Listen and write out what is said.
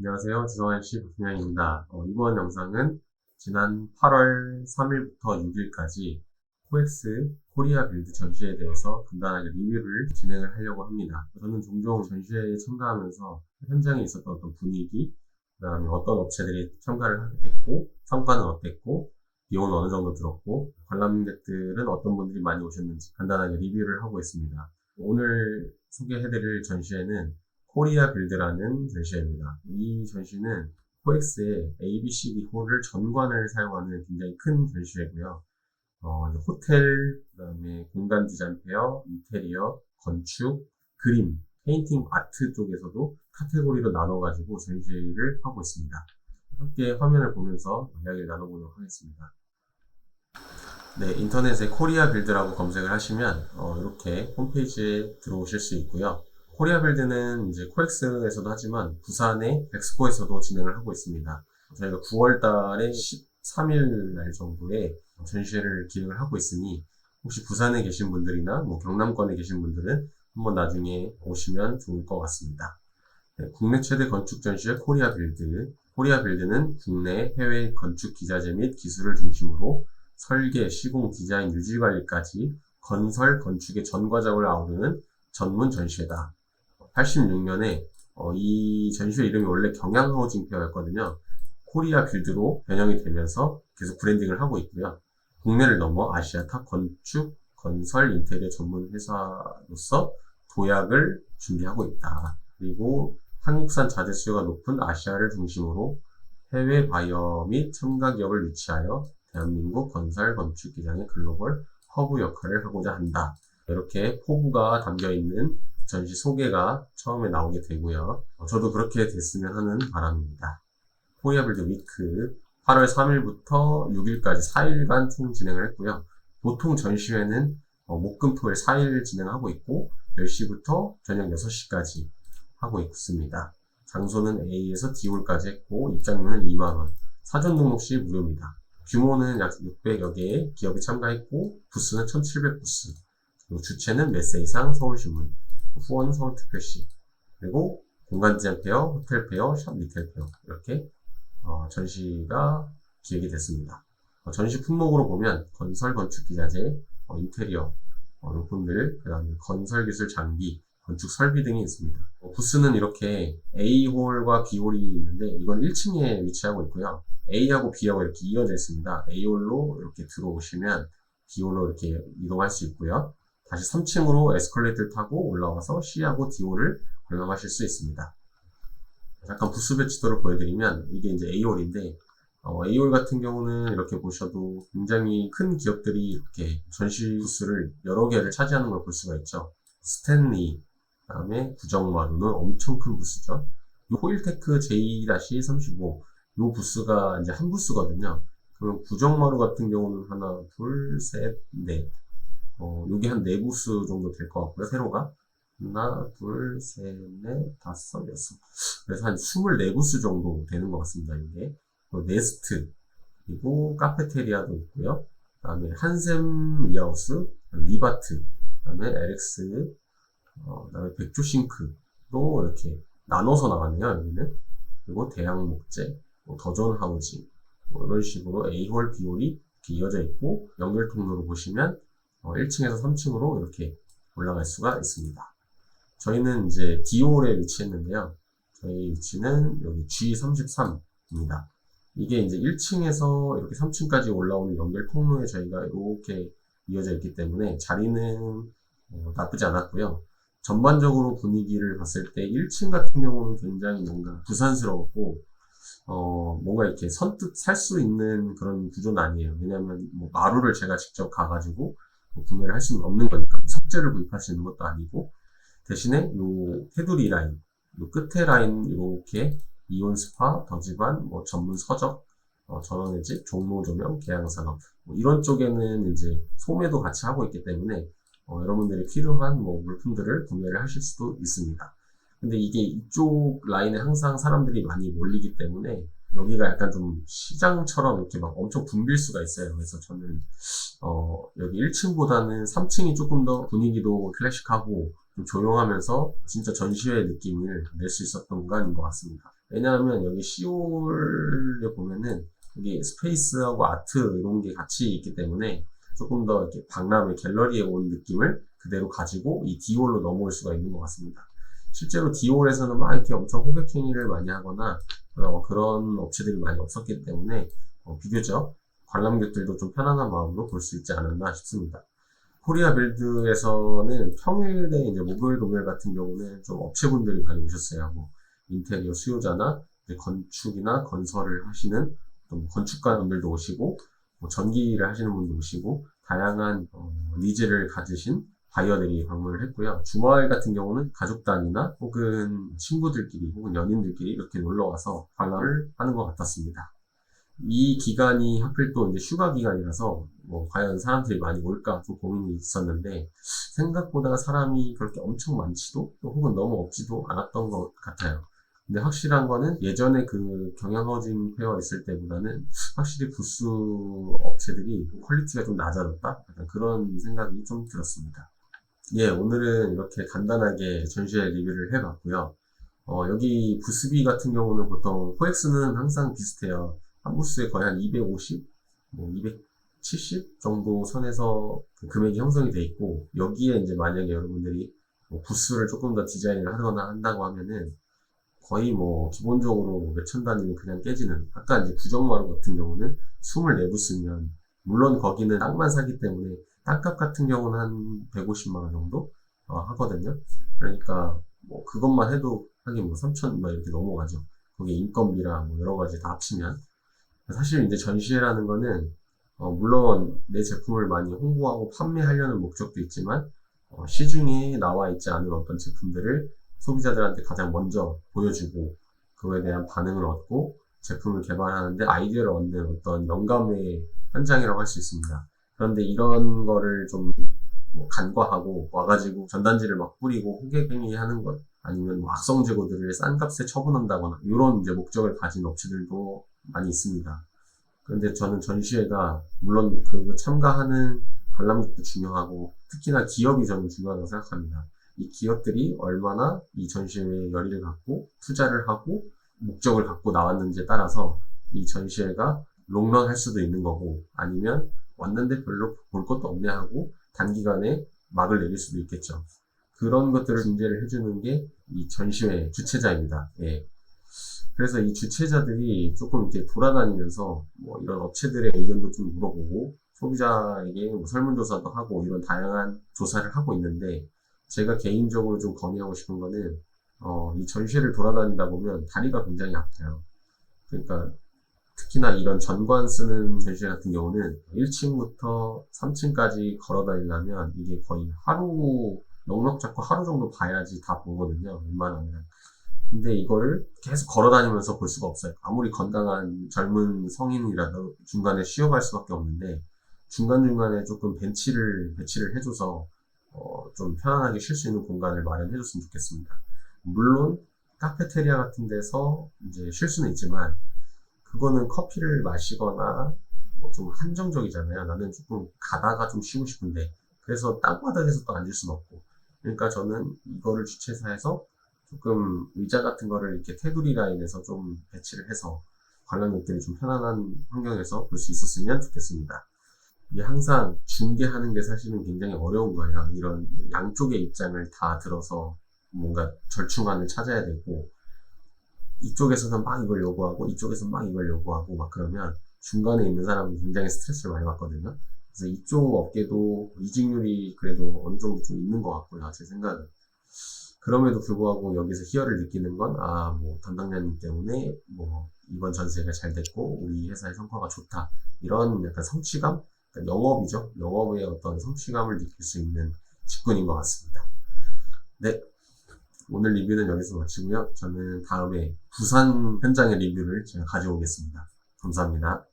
안녕하세요. 주성환씨 부팀장입니다. 이번 영상은 지난 8월 3일부터 6일까지 코엑스 코리아 빌드 전시에 대해서 간단하게 리뷰를 진행을 하려고 합니다. 저는 종종 전시회에 참가하면서 현장에 있었던 어떤 분위기, 그 다음에 어떤 업체들이 참가를 하게 됐고, 성과는 어땠고, 비용은 어느 정도 들었고, 관람객들은 어떤 분들이 많이 오셨는지 간단하게 리뷰를 하고 있습니다. 오늘 소개해드릴 전시회는 코리아 빌드라는 전시회입니다. 이 전시는 코엑스의 ABCD 홀을 전관을 사용하는 굉장히 큰 전시회고요. 이제 호텔, 그 다음에 공간 디자인 페어, 인테리어, 건축, 그림, 페인팅, 아트 쪽에서도 카테고리로 나눠가지고 전시를 하고 있습니다. 함께 화면을 보면서 이야기를 나눠보도록 하겠습니다. 네, 인터넷에 코리아 빌드라고 검색을 하시면 이렇게 홈페이지에 들어오실 수 있고요. 코리아 빌드는 이제 코엑스에서도 하지만 부산의 엑스포에서도 진행을 하고 있습니다. 저희가 9월 달에 13일 날 정도에 전시회를 기획을 하고 있으니 혹시 부산에 계신 분들이나 뭐 경남권에 계신 분들은 한번 나중에 오시면 좋을 것 같습니다. 네, 국내 최대 건축 전시회 코리아 빌드. 코리아 빌드는 국내 해외 건축 기자재 및 기술을 중심으로 설계, 시공, 디자인, 유지 관리까지 건설, 건축의 전 과정을 아우르는 전문 전시회다. 86년에 이 전시회 이름이 원래 경양하우징 페어였거든요. 코리아 빌드로 변형이 되면서 계속 브랜딩을 하고 있고요. 국내를 넘어 아시아 탑 건축, 건설, 인테리어 전문 회사로서 도약을 준비하고 있다. 그리고 한국산 자재 수요가 높은 아시아를 중심으로 해외 바이어 및 참가 기업을 유치하여 대한민국 건설 건축 기장의 글로벌 허브 역할을 하고자 한다. 이렇게 포부가 담겨있는 전시 소개가 처음에 나오게 되고요. 저도 그렇게 됐으면 하는 바람입니다. 코리아 빌드 위크 8월 3일부터 6일까지 4일간 총 진행을 했고요. 보통 전시회는 목금토일 4일 진행하고 있고 10시부터 저녁 6시까지 하고 있습니다. 장소는 A에서 D홀까지 했고 입장료는 2만원, 사전 등록 시 무료입니다. 규모는 약 600여 개의 기업이 참가했고 부스는 1700부스, 그리고 주체는 메세이상 서울신문, 후원 서울특별시, 그리고 공간 디자인 페어, 호텔 페어, 샵 리테일 페어 이렇게 전시가 기획이 됐습니다. 전시 품목으로 보면 건설 건축 기자재, 인테리어 용품들, 그 다음에 건설 기술 장비, 건축 설비 등이 있습니다. 부스는 이렇게 A홀과 B홀이 있는데 이건 1층에 위치하고 있고요. A하고 B하고 이렇게 이어져 있습니다. A홀로 이렇게 들어오시면 B홀로 이렇게 이동할 수 있고요. 다시 3층으로 에스컬레이터를 타고 올라와서 C하고 D홀을 관람하실 수 있습니다. 잠깐 부스 배치도를 보여드리면 이게 이제 A홀인데 A홀 같은 경우는 이렇게 보셔도 굉장히 큰 기업들이 이렇게 전시 부스를 여러 개를 차지하는 걸 볼 수가 있죠. 스탠리, 그 다음에 구정마루는 엄청 큰 부스죠. 호일테크 J-35, 이 부스가 이제 한 부스거든요. 그럼 구정마루 같은 경우는 하나, 둘, 셋, 넷. 요게 한 4부스 정도 될 것 같고요, 세로가. 하나, 둘, 셋, 넷, 다섯, 여섯. 그래서 한 24부스 정도 되는 것 같습니다, 이게. 네스트, 그리고 카페테리아도 있고요. 그 다음에 한샘 리하우스, 리바트, 그 다음에 LX, 그 다음에 백조싱크도 이렇게 나눠서 나왔네요, 여기는. 그리고 대양목재, 더존 하우징, 이런 식으로 A홀, B홀이 이렇게 이어져 있고, 연결 통로로 보시면 1층에서 3층으로 이렇게 올라갈 수가 있습니다. 저희는 이제 D홀에 위치했는데요. 저희 위치는 여기 G33입니다. 이게 이제 1층에서 이렇게 3층까지 올라오는 연결 통로에 저희가 이렇게 이어져 있기 때문에 자리는 나쁘지 않았고요. 전반적으로 분위기를 봤을 때 1층 같은 경우는 굉장히 뭔가 부산스러웠고 뭔가 이렇게 선뜻 살 수 있는 그런 구조는 아니에요. 왜냐하면 뭐 마루를 제가 직접 가가지고 뭐 구매를 할 수는 없는 거니까 석재를 구입할 수 있는 것도 아니고 대신에 요 테두리 라인, 요 끝에 라인 이렇게 이온 스파, 더집안, 뭐 전문 서적, 전원의 집, 종로 조명, 계양산업 뭐 이런 쪽에는 이제 소매도 같이 하고 있기 때문에 여러분들이 필요한 뭐 물품들을 구매를 하실 수도 있습니다. 근데 이게 이쪽 라인에 항상 사람들이 많이 몰리기 때문에 여기가 약간 좀 시장처럼 이렇게 막 엄청 붐빌 수가 있어요. 그래서 저는 여기 1층보다는 3층이 조금 더 분위기도 클래식하고 좀 조용하면서 진짜 전시회 느낌을 낼 수 있었던 공간인 것 같습니다. 왜냐하면 여기 시올에 보면은 여기 스페이스하고 아트 이런 게 같이 있기 때문에 조금 더 이렇게 박람회 갤러리에 온 느낌을 그대로 가지고 이 디올로 넘어올 수가 있는 것 같습니다. 실제로 디올에서는 막 이렇게 엄청 호객 행위를 많이 하거나 그런 업체들이 많이 없었기 때문에 비교적 관람객들도 좀 편안한 마음으로 볼 수 있지 않았나 싶습니다. 코리아 빌드에서는 평일에 이제 목요일, 금요일 같은 경우는 좀 업체분들이 많이 오셨어요. 뭐 인테리어 수요자나 건축이나 건설을 하시는 또 건축가분들도 오시고 뭐 전기를 하시는 분도 오시고 다양한 니즈를 가지신 바이어들이 방문을 했고요. 주말 같은 경우는 가족 단위나 혹은 친구들끼리 혹은 연인들끼리 이렇게 놀러와서 관람을 하는 것 같았습니다. 이 기간이 하필 또 이제 휴가 기간이라서 과연 사람들이 많이 올까 좀 고민이 있었는데 생각보다 사람이 그렇게 엄청 많지도 또 혹은 너무 없지도 않았던 것 같아요. 근데 확실한 거는 예전에 그 경양허징 페어 있을 때보다는 확실히 부스 업체들이 퀄리티가 좀 낮아졌다? 약간 그런 생각이 좀 들었습니다. 예, 오늘은 이렇게 간단하게 전시회 리뷰를 해봤고요. 여기 부스비 같은 경우는 보통 코엑스는 항상 비슷해요. 한 부스에 거의 한 250, 270 정도 선에서 그 금액이 형성이 돼 있고, 여기에 이제 만약에 여러분들이 부스를 조금 더 디자인을 하거나 한다고 하면은 거의 기본적으로 몇천 단위는 그냥 깨지는, 아까 이제 구정마루 같은 경우는 24부스면, 물론 거기는 땅만 사기 때문에 땅값 같은 경우는 한 150만원 정도 하거든요. 그러니까 그것만 해도 하긴 3천 막 이렇게 넘어가죠. 거기에 인건비랑 여러 가지 다 합치면. 사실 이제 전시회라는 거는 물론 내 제품을 많이 홍보하고 판매하려는 목적도 있지만 시중에 나와 있지 않은 어떤 제품들을 소비자들한테 가장 먼저 보여주고 그거에 대한 반응을 얻고 제품을 개발하는데 아이디어를 얻는 어떤 영감의 현장이라고 할 수 있습니다. 그런데 이런 거를 좀 간과하고 와가지고 전단지를 막 뿌리고 호객행위 하는 것 아니면 악성 재고들을 싼 값에 처분한다거나 이런 이제 목적을 가진 업체들도 많이 있습니다. 그런데 저는 전시회가 물론 그 참가하는 관람객도 중요하고 특히나 기업이 저는 중요하다고 생각합니다. 이 기업들이 얼마나 이 전시회에 열의를 갖고 투자를 하고 목적을 갖고 나왔는지에 따라서 이 전시회가 롱런 할 수도 있는 거고 아니면 왔는데 별로 볼 것도 없네 하고 단기간에 막을 내릴 수도 있겠죠. 그런 것들을 중재를 해주는 게 이 전시회 주최자입니다. 예. 그래서 이 주최자들이 조금 이렇게 돌아다니면서 이런 업체들의 의견도 좀 물어보고 소비자에게 설문조사도 하고 이런 다양한 조사를 하고 있는데 제가 개인적으로 좀 건의하고 싶은 거는 이 전시회를 돌아다니다 보면 다리가 굉장히 아파요. 그러니까 특히나 이런 전관 쓰는 전시회 같은 경우는 1층부터 3층까지 걸어 다니려면 이게 거의 하루 넉넉 잡고 하루 정도 봐야지 다 보거든요. 웬만하면. 근데 이거를 계속 걸어 다니면서 볼 수가 없어요. 아무리 건강한 젊은 성인이라도 중간에 쉬어갈 수밖에 없는데 중간중간에 조금 배치를 해줘서 좀 편안하게 쉴 수 있는 공간을 마련해줬으면 좋겠습니다. 물론 카페테리아 같은 데서 이제 쉴 수는 있지만 그거는 커피를 마시거나 좀 한정적이잖아요. 나는 조금 가다가 좀 쉬고 싶은데 그래서 땅바닥에서 또 앉을 수는 없고 그러니까 저는 이거를 주최사에서 조금 의자 같은 거를 이렇게 테두리 라인에서 좀 배치를 해서 관람객들이 좀 편안한 환경에서 볼 수 있었으면 좋겠습니다. 이게 항상 중개하는 게 사실은 굉장히 어려운 거예요. 이런 양쪽의 입장을 다 들어서 뭔가 절충안을 찾아야 되고 이쪽에서는 막 이걸 요구하고 이쪽에서는 막 이걸 요구하고 막 그러면 중간에 있는 사람이 굉장히 스트레스를 많이 받거든요. 그래서 이쪽 업계도 이직률이 그래도 어느 정도 좀 있는 것 같고요. 제 생각은. 그럼에도 불구하고 여기서 희열을 느끼는 건, 담당자님 때문에, 이번 전시회가 잘 됐고, 우리 회사의 성과가 좋다. 이런 약간 성취감? 그러니까 영업이죠. 영업의 어떤 성취감을 느낄 수 있는 직군인 것 같습니다. 네. 오늘 리뷰는 여기서 마치고요. 저는 다음에 부산 현장의 리뷰를 제가 가져오겠습니다. 감사합니다.